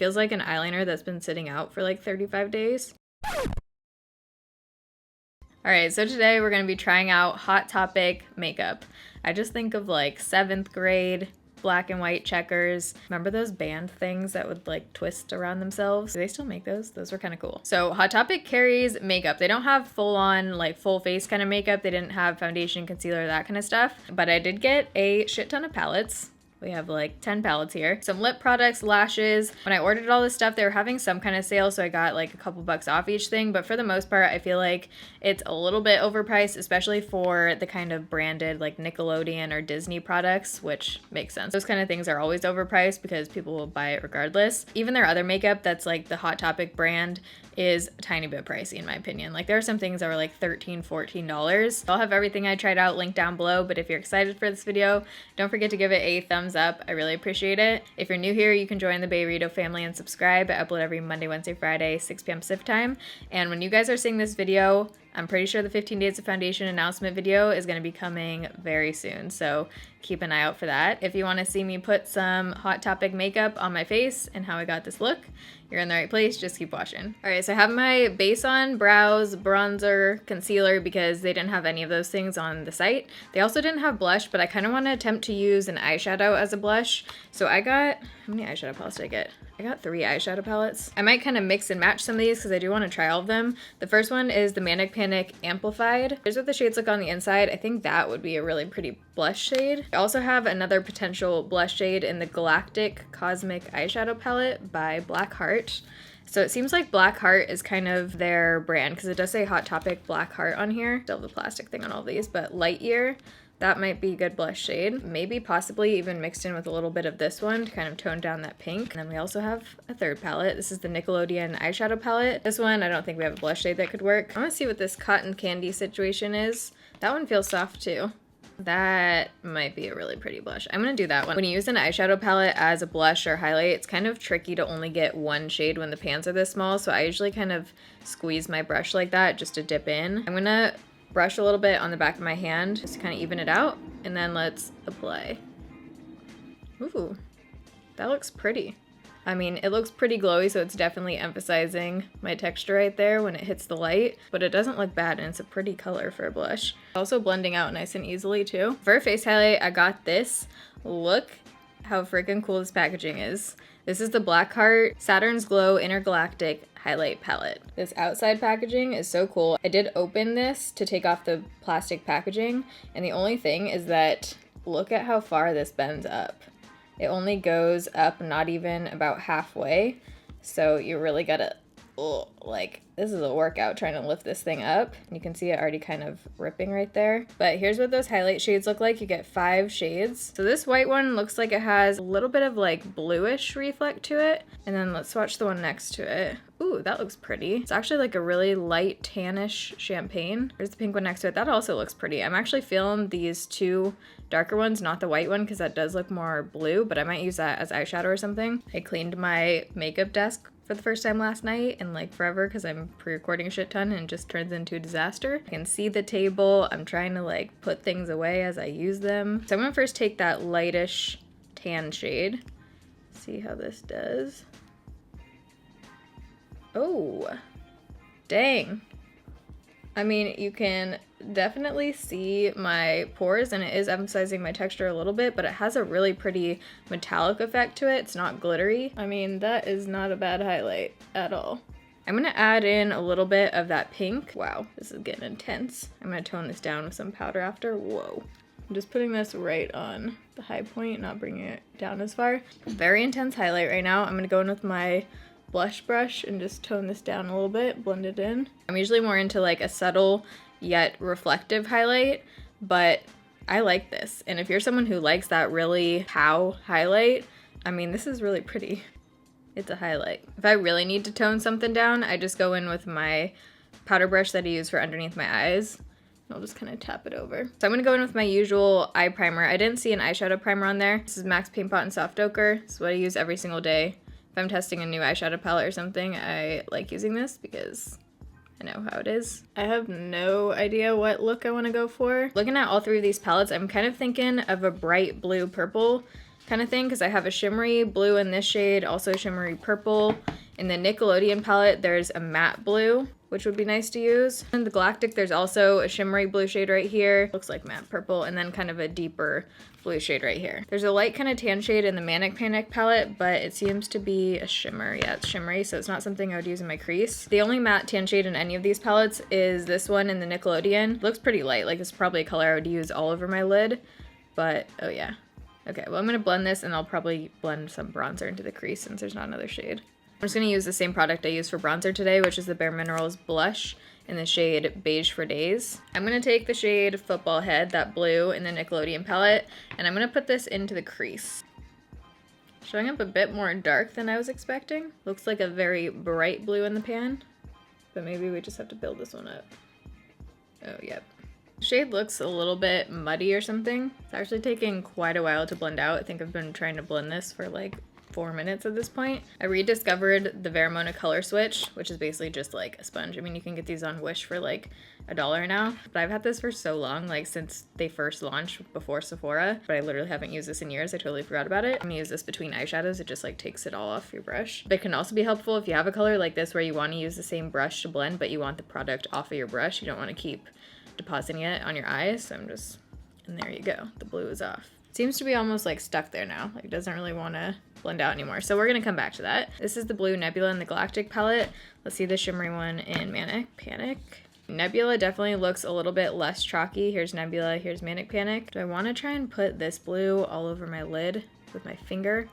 feels like an eyeliner that's been sitting out for like 35 days. Alright, so today we're going to be trying out Hot Topic makeup. I just think of like 7th grade, black and white checkers. Remember those band things that would like twist around themselves? Do they still make those? Those were kind of cool. So Hot Topic carries makeup. They don't have full on like full face kind of makeup. They didn't have foundation, concealer, that kind of stuff. But I did get a shit ton of palettes. We have like 10 palettes here. Some lip products, lashes. When I ordered all this stuff, they were having some kind of sale, so I got like a couple bucks off each thing. But for the most part, I feel like it's a little bit overpriced, especially for the kind of branded like Nickelodeon or Disney products, which makes sense. Those kind of things are always overpriced because people will buy it regardless. Even their other makeup that's like the Hot Topic brand is a tiny bit pricey in my opinion. Like there are some things that were like $13, $14. I'll have everything I tried out linked down below, but if you're excited for this video, don't forget to give it a thumbs up. I really appreciate it. If you're new here, you can join the Bayrito family and subscribe. I upload every Monday, Wednesday, Friday, 6 p.m. Pacific time. And when you guys are seeing this video, I'm pretty sure the 15 Days of Foundation announcement video is going to be coming very soon, so keep an eye out for that. If you want to see me put some Hot Topic makeup on my face and how I got this look, you're in the right place, just keep watching. Alright, so I have my base on, brows, bronzer, concealer, because they didn't have any of those things on the site. They also didn't have blush, but I kind of want to attempt to use an eyeshadow as a blush. So I got, how many eyeshadow palettes did I get? I got 3 eyeshadow palettes. I might kind of mix and match some of these because I do want to try all of them. The first one is the Manic Amplified. Here's what the shades look on the inside. I think that would be a really pretty blush shade. I also have another potential blush shade in the Galactic Cosmic Eyeshadow Palette by Blackheart. So it seems like Blackheart is kind of their brand because it does say Hot Topic Blackheart on here. Still have the plastic thing on all these, but Lightyear. That might be a good blush shade. Maybe possibly even mixed in with a little bit of this one to kind of tone down that pink. And then we also have a third palette. This is the Nickelodeon Eyeshadow Palette. This one, I don't think we have a blush shade that could work. I want to see what this cotton candy situation is. That one feels soft too. That might be a really pretty blush. I'm gonna do that one. When you use an eyeshadow palette as a blush or highlight, it's kind of tricky to only get one shade when the pans are this small. So I usually kind of squeeze my brush like that just to dip in. I'm gonna brush a little bit on the back of my hand just to kind of even it out, and then let's apply. Ooh, that looks pretty. I mean, it looks pretty glowy, so it's definitely emphasizing my texture right there when it hits the light, but it doesn't look bad, and it's a pretty color for a blush. Also blending out nice and easily too. For a face highlight, I got this. Look how freaking cool this packaging is. This is the Blackheart Saturn's Glow Intergalactic Highlight Palette. This outside packaging is so cool. I did open this to take off the plastic packaging, and the only thing is that look at how far this bends up. It only goes up not even about halfway, so you really gotta, like, this is a workout trying to lift this thing up. You can see it already kind of ripping right there. But here's what those highlight shades look like. You get 5 shades. So this white one looks like it has a little bit of like bluish reflect to it. And then let's swatch the one next to it. Ooh, that looks pretty. It's actually like a really light tannish champagne. There's the pink one next to it. That also looks pretty. I'm actually feeling these 2 darker ones, not the white one, because that does look more blue, but I might use that as eyeshadow or something. I cleaned my makeup desk for the first time last night in like forever because I'm pre-recording a shit ton and it just turns into a disaster. I can see the table. I'm trying to like put things away as I use them. So I'm gonna first take that lightish tan shade. See how this does. Oh, dang. I mean, you can definitely see my pores and it is emphasizing my texture a little bit, but it has a really pretty metallic effect to it. It's not glittery. I mean, that is not a bad highlight at all. I'm gonna add in a little bit of that pink. Wow, this is getting intense. I'm gonna tone this down with some powder after. Whoa. I'm just putting this right on the high point, not bringing it down as far. Very intense highlight right now. I'm gonna go in with my blush brush and just tone this down a little bit, blend it in. I'm usually more into like a subtle yet reflective highlight, but I like this. And if you're someone who likes that really pow highlight, I mean, this is really pretty. It's a highlight. If I really need to tone something down, I just go in with my powder brush that I use for underneath my eyes. I'll just kind of tap it over. So I'm gonna go in with my usual eye primer. I didn't see an eyeshadow primer on there. This is MAC Paint Pot and Soft Ochre. This is what I use every single day. If I'm testing a new eyeshadow palette or something, I like using this because I know how it is. I have no idea what look I want to go for. Looking at all 3 of these palettes, I'm kind of thinking of a bright blue purple kind of thing, because I have a shimmery blue in this shade, also shimmery purple. In the Nickelodeon palette, there's a matte blue, which would be nice to use. In the Galactic, there's also a shimmery blue shade right here. Looks like matte purple, and then kind of a deeper blue shade right here. There's a light kind of tan shade in the Manic palette, but it seems to be a shimmer. Yeah, it's shimmery, so it's not something I would use in my crease. The only matte tan shade in any of these palettes is this one in the Nickelodeon. Looks pretty light, like it's probably a color I would use all over my lid, but oh yeah. Okay, well I'm gonna blend this and I'll probably blend some bronzer into the crease since there's not another shade. I'm just gonna use the same product I used for bronzer today, which is the Bare Minerals blush in the shade Beige for Days. I'm gonna take the shade Football Head, that blue in the Nickelodeon palette, and I'm gonna put this into the crease. Showing up a bit more dark than I was expecting. Looks like a very bright blue in the pan, but maybe we just have to build this one up. Oh, yep. The shade looks a little bit muddy or something. It's actually taking quite a while to blend out. I think I've been trying to blend this for like 4 minutes at this point. I rediscovered the Vermona Color Switch, which is basically just like a sponge. I mean, you can get these on Wish for like $1 now, but I've had this for so long, like since they first launched before Sephora, but I literally haven't used this in years. I totally forgot about it. I'm gonna use this between eyeshadows. It just like takes it all off your brush. But it can also be helpful if you have a color like this where you want to use the same brush to blend, but you want the product off of your brush. You don't want to keep depositing it on your eyes. So and there you go. The blue is off. It seems to be almost like stuck there now. Like it doesn't really want to blend out anymore. So we're gonna come back to that. This is the blue Nebula in the Galactic palette. Let's see the shimmery one in Manic. Nebula definitely looks a little bit less chalky. Here's Nebula, here's Manic. Do I want to try and put this blue all over my lid with my finger?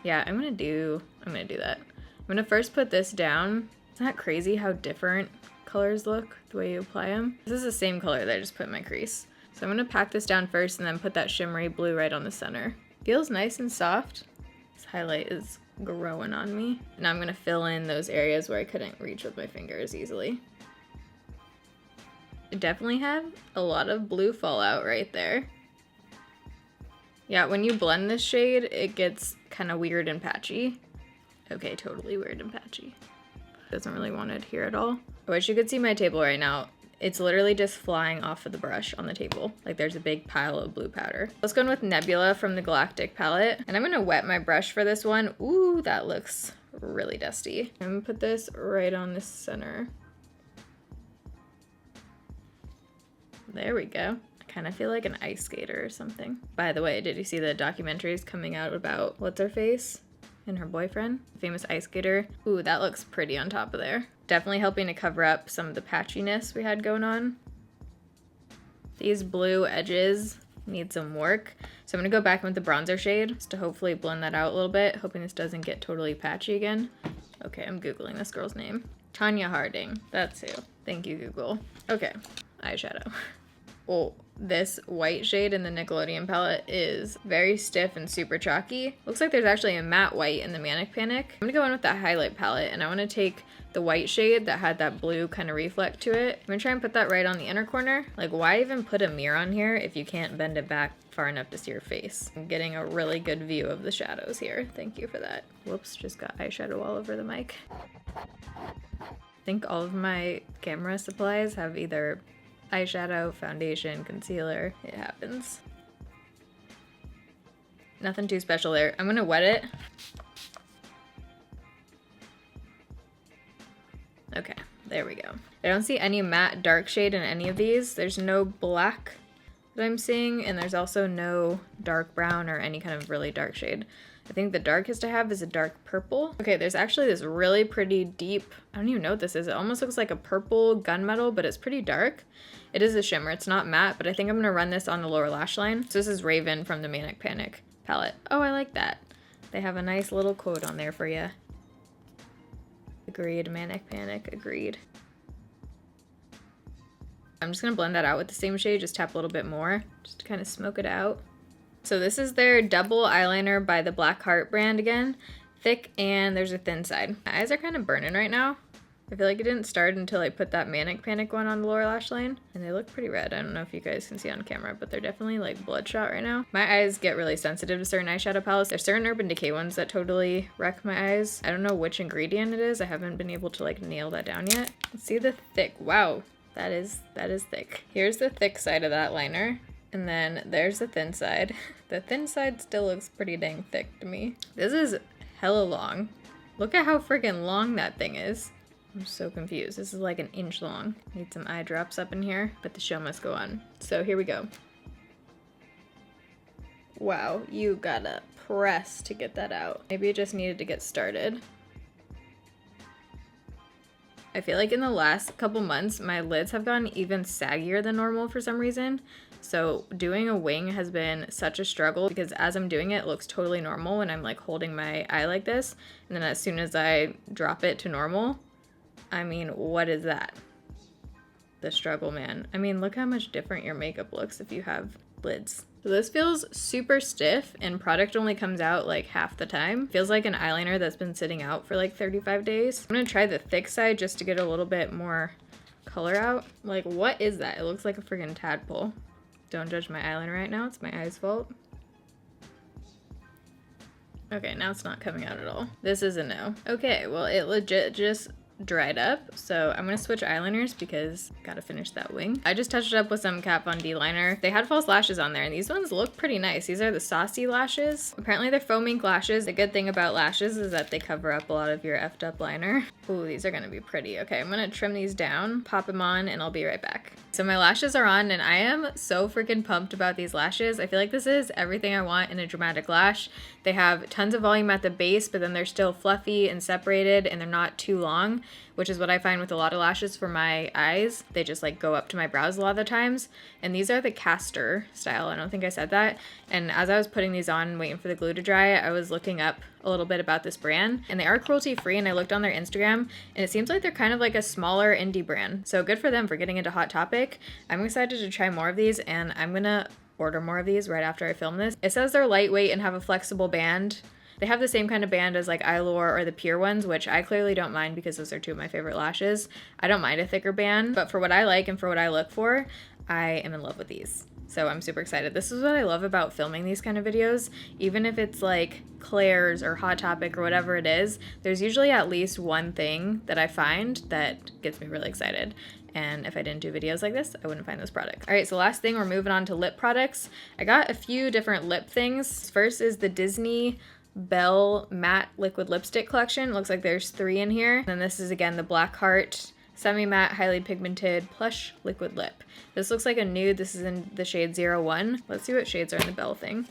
Yeah, I'm gonna do that. I'm gonna first put this down. Isn't that crazy how different colors look the way you apply them? This is the same color that I just put in my crease. So I'm gonna pack this down first and then put that shimmery blue right on the center. Feels nice and soft. This highlight is growing on me. Now I'm gonna fill in those areas where I couldn't reach with my fingers easily. I definitely have a lot of blue fallout right there. Yeah, when you blend this shade, it gets kind of weird and patchy. Okay, totally weird and patchy. Doesn't really want to adhere at all. I wish you could see my table right now. It's literally just flying off of the brush on the table. Like there's a big pile of blue powder. Let's go in with Nebula from the Galactic palette. And I'm gonna wet my brush for this one. Ooh, that looks really dusty. I'm gonna put this right on the center. There we go. I kind of feel like an ice skater or something. By the way, did you see the documentaries coming out about what's her face and her boyfriend? Famous ice skater. Ooh, that looks pretty on top of there. Definitely helping to cover up some of the patchiness we had going on. These blue edges need some work. So I'm gonna go back in with the bronzer shade just to hopefully blend that out a little bit, hoping this doesn't get totally patchy again. Okay, I'm Googling this girl's name. Tanya Harding, that's who. Thank you, Google. Okay, eyeshadow. Oh, this white shade in the Nickelodeon palette is very stiff and super chalky. Looks like there's actually a matte white in the Manic. I'm gonna go in with that highlight palette and I wanna take the white shade that had that blue kind of reflect to it. I'm gonna try and put that right on the inner corner. Like, why even put a mirror on here if you can't bend it back far enough to see your face? I'm getting a really good view of the shadows here. Thank you for that. Whoops, just got eyeshadow all over the mic. I think all of my camera supplies have either eyeshadow, foundation, concealer. It happens. Nothing too special there. I'm gonna wet it. Okay, there we go. I don't see any matte dark shade in any of these. There's no black that I'm seeing, and there's also no dark brown or any kind of really dark shade. I think the darkest I have is a dark purple. Okay, there's actually this really pretty deep, I don't even know what this is. It almost looks like a purple gunmetal, but it's pretty dark. It is a shimmer, it's not matte, but I think I'm gonna run this on the lower lash line. So this is Raven from the Manic palette. Oh, I like that. They have a nice little quote on there for you. Agreed, Manic, agreed. I'm just gonna blend that out with the same shade, just tap a little bit more, just to kind of smoke it out. So this is their double eyeliner by the Black Heart brand again. Thick and there's a thin side. My eyes are kind of burning right now. I feel like it didn't start until I put that Manic one on the lower lash line. And they look pretty red. I don't know if you guys can see on camera, but they're definitely like bloodshot right now. My eyes get really sensitive to certain eyeshadow palettes. There's certain Urban Decay ones that totally wreck my eyes. I don't know which ingredient it is. I haven't been able to like nail that down yet. Let's see the thick. Wow, that is thick. Here's the thick side of that liner. And then there's the thin side. The thin side still looks pretty dang thick to me. This is hella long. Look at how freaking long that thing is. I'm so confused. This is like an inch long. Need some eye drops up in here, but the show must go on. So here we go. Wow, you gotta press to get that out. Maybe it just needed to get started. I feel like in the last couple months, my lids have gotten even saggier than normal for some reason. So doing a wing has been such a struggle because as I'm doing it, it looks totally normal when I'm like holding my eye like this. And then as soon as I drop it to normal, I mean, what is that? The struggle, man. I mean, look how much different your makeup looks if you have lids. So this feels super stiff and product only comes out like half the time. Feels like an eyeliner that's been sitting out for like 35 days. I'm gonna try the thick side just to get a little bit more color out. Like, what is that? It looks like a friggin' tadpole. Don't judge my eyeliner right now, it's my eye's fault. Okay, now it's not coming out at all. This is a no. Okay, well it legit just dried up, so I'm gonna switch eyeliners because gotta finish that wing. I just touched it up with some Kat Von D liner. They had false lashes on there and these ones look pretty nice. These are the Saucy Lashes. Apparently they're foam ink lashes. The good thing about lashes is that they cover up a lot of your effed up liner. Ooh, these are gonna be pretty. Okay, I'm gonna trim these down, pop them on, and I'll be right back. So my lashes are on and I am so freaking pumped about these lashes. I feel like this is everything I want in a dramatic lash. They have tons of volume at the base, but then they're still fluffy and separated and they're not too long, which is what I find with a lot of lashes for my eyes. They just like go up to my brows a lot of the times. And these are the Caster style. I don't think I said that. And as I was putting these on, waiting for the glue to dry, I was looking up a little bit about this brand and they are cruelty free, and I looked on their Instagram and it seems like they're kind of like a smaller indie brand. So good for them for getting into Hot Topic. I'm excited to try more of these and I'm gonna order more of these right after I film this. It says they're lightweight and have a flexible band. They have the same kind of band as like Eyelure or the Pure ones, which I clearly don't mind because those are two of my favorite lashes. I don't mind a thicker band, but for what I like and for what I look for, I am in love with these. So I'm super excited. This is what I love about filming these kind of videos. Even if it's like Claire's or Hot Topic or whatever it is, there's usually at least one thing that I find that gets me really excited. And if I didn't do videos like this, I wouldn't find this product. All right, so last thing, we're moving on to lip products. I got a few different lip things. First is the Disney Belle Matte Liquid Lipstick Collection. Looks like there's 3 in here. And then this is again the Black Heart Semi-Matte Highly Pigmented Plush Liquid Lip. This looks like a nude. This is in the shade 01. Let's see what shades are in the Belle thing.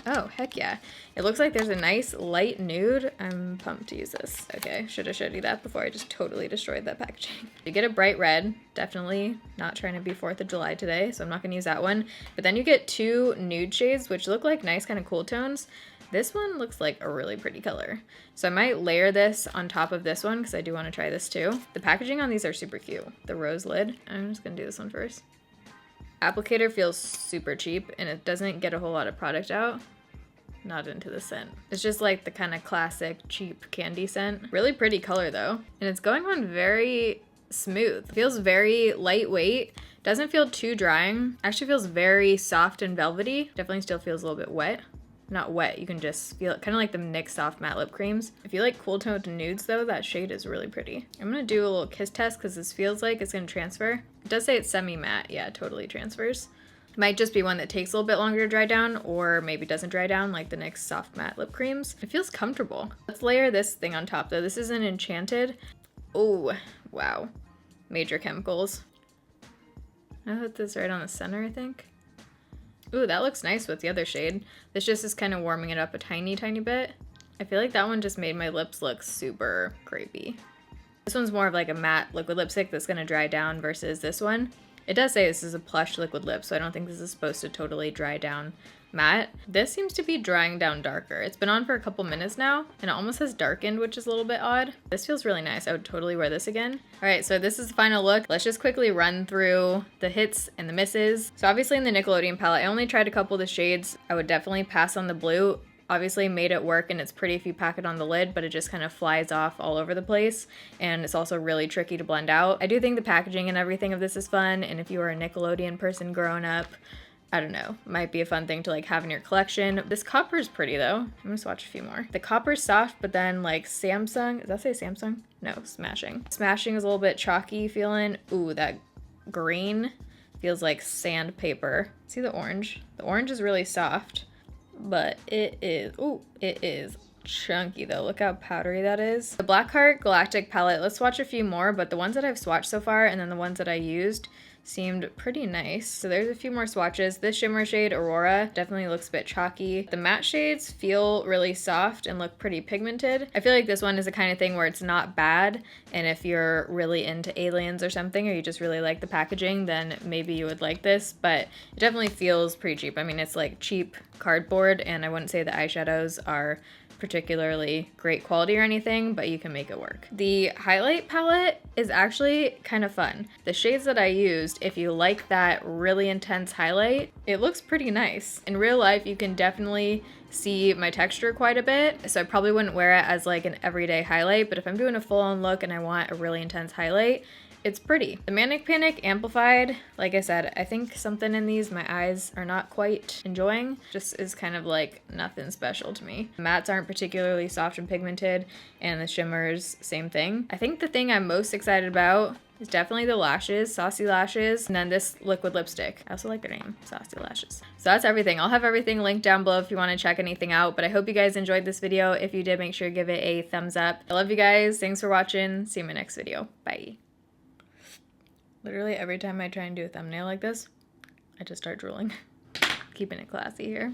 Oh, heck yeah. It looks like there's a nice light nude. I'm pumped to use this. Okay, should have showed you that before I just totally destroyed that packaging. You get a bright red, definitely not trying to be 4th of July today, so I'm not gonna use that one. But then you get 2 nude shades, which look like nice kind of cool tones. This one looks like a really pretty color. So I might layer this on top of this one because I do want to try this too. The packaging on these are super cute. The rose lid. I'm just gonna do this one first. Applicator feels super cheap and it doesn't get a whole lot of product out. Not into the scent. It's just like the kind of classic cheap candy scent. Really pretty color though. And it's going on very smooth. Feels very lightweight. Doesn't feel too drying. Actually feels very soft and velvety. Definitely still feels a little bit wet. Not wet, you can just feel it, kind of like the NYX Soft Matte Lip Creams. If you like cool toned nudes though, that shade is really pretty. I'm gonna do a little kiss test because this feels like it's gonna transfer. It does say it's semi-matte, yeah, it totally transfers. It might just be one that takes a little bit longer to dry down or maybe doesn't dry down like the NYX Soft Matte Lip Creams. It feels comfortable. Let's layer this thing on top though. This is an Enchanted. Oh, wow. Major chemicals. I put this right on the center, I think. Ooh, that looks nice with the other shade. This just is kind of warming it up a tiny, tiny bit. I feel like that one just made my lips look super crepey. This one's more of like a matte liquid lipstick that's gonna dry down versus this one. It does say this is a plush liquid lip, so I don't think this is supposed to totally dry down matte. This seems to be drying down darker. It's been on for a couple minutes now, and it almost has darkened, which is a little bit odd. This feels really nice. I would totally wear this again. All right, so this is the final look. Let's just quickly run through the hits and the misses. So obviously in the Nickelodeon palette, I only tried a couple of the shades. I would definitely pass on the blue. Obviously made it work and it's pretty if you pack it on the lid, but it just kind of flies off all over the place. And it's also really tricky to blend out. I do think the packaging and everything of this is fun. And if you were a Nickelodeon person growing up, I don't know, might be a fun thing to like have in your collection. This copper is pretty though. I'm gonna swatch a few more. The copper's soft, but then like Samsung, does that say Samsung? No, Smashing. Smashing is a little bit chalky feeling. Ooh, that green Feels like sandpaper. See the orange? The orange is really soft, but it is chunky though. Look how powdery that is. The Blackheart Galactic palette, let's swatch a few more, but the ones that I've swatched so far and then the ones that I used seemed pretty nice. So there's a few more swatches. This shimmer shade, Aurora, definitely looks a bit chalky. The matte shades feel really soft and look pretty pigmented. I feel like this one is the kind of thing where it's not bad, and if you're really into aliens or something, or you just really like the packaging, then maybe you would like this, but it definitely feels pretty cheap. I mean, it's like cheap cardboard, and I wouldn't say the eyeshadows are particularly great quality or anything, but you can make it work. The highlight palette is actually kind of fun. The shades that I used, if you like that really intense highlight, it looks pretty nice. In real life, you can definitely see my texture quite a bit, so I probably wouldn't wear it as like an everyday highlight, but if I'm doing a full-on look and I want a really intense highlight, it's pretty. The Manic Panic Amplified, like I said, I think something in these my eyes are not quite enjoying. Just is kind of like nothing special to me. The mattes aren't particularly soft and pigmented, and the shimmers, same thing. I think the thing I'm most excited about is definitely the lashes, Saucy Lashes, and then this liquid lipstick. I also like their name, Saucy Lashes. So that's everything. I'll have everything linked down below if you want to check anything out, but I hope you guys enjoyed this video. If you did, make sure to give it a thumbs up. I love you guys. Thanks for watching. See you in my next video. Bye. Literally every time I try and do a thumbnail like this, I just start drooling. Keeping it classy here.